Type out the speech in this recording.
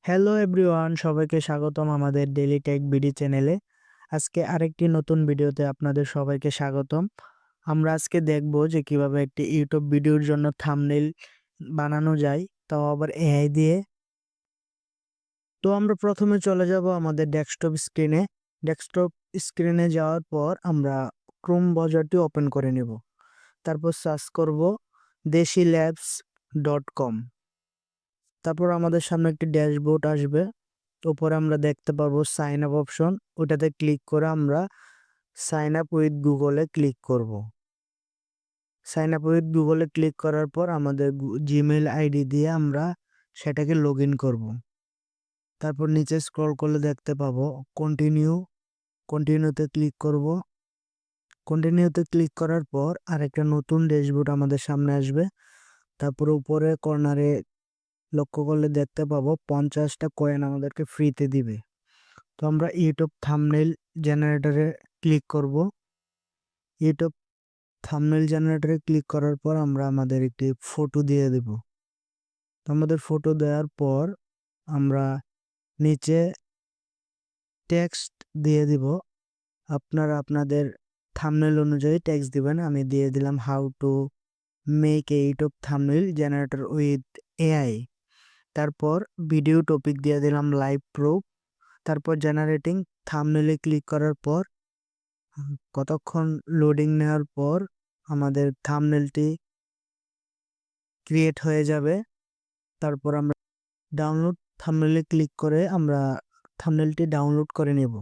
Hello everyone, সবাইকে স্বাগতম আমাদের ডেইলি টেক বিডি চ্যানেলে। আজকে আরেকটি নতুন ভিডিওতে আপনাদের সবাইকে স্বাগতম। আমরা আজকে দেখব যে কিভাবে একটি ইউটিউব ভিডিওর জন্য থাম্বনেইল বানানো যায়, তাও আবার এআই দিয়ে। তো আমরা প্রথমে চলে যাব আমাদের ডেস্কটপ স্ক্রিনে যাওয়ার পর আমরা ক্রোম ব্রাউজারটি ওপেন করে নেব। তারপর সার্চ করব desilabs.com। তারপর আমাদের সামনে একটি ড্যাশবোর্ড আসবে। উপরে আমরা দেখতে পারবো সাইন আপ অপশন, ওটাতে ক্লিক করে আমরা সাইন আপ উইথ গুগলে ক্লিক করব। সাইন আপ উইথ গুগলে ক্লিক করার পর আমাদের জিমেইল আইডি দিয়ে আমরা সেটাকে লগ ইন করবো। তারপর নিচে স্ক্রল করলে দেখতে পাবো কন্টিনিউতে ক্লিক করব। কন্টিনিউতে ক্লিক করার পর আরেকটা নতুন ড্যাশবোর্ড আমাদের সামনে আসবে। তারপর উপরে কর্নারে লক্ষ্য করলে দেখতে পাবো 50টা কয়েন আমাদেরকে ফ্রিতে দিবে। তো আমরা ইউটিউব থাম্বনেইল জেনারেটরে ক্লিক করব। ইউটিউব থাম্বনেইল জেনারেটরে ক্লিক করার পর আমরা আমাদের একটি ফটো দিয়ে দেব। তো আমাদের ফটো দেওয়ার পর আমরা নিচে টেক্সট দিয়ে দিব। আপনারা আপনাদের থাম্বনেইল অনুযায়ী টেক্সট দিবেন। আমি দিয়ে দিলাম how to make a YouTube thumbnail generator with AI. তারপর ভিডিও টপিক দিয়ে দিলাম লাইভ প্রুফ। তারপর জেনারেটিং থাম্বনেইলে ক্লিক করার পর কতক্ষণ লোডিং নেওয়ার পর আমাদের থাম্বনেইলটি ক্রিয়েট হয়ে যাবে। তারপর আমরা ডাউনলোড থাম্বনেইলে ক্লিক করে আমরা থাম্বনেইলটি ডাউনলোড করে নেব।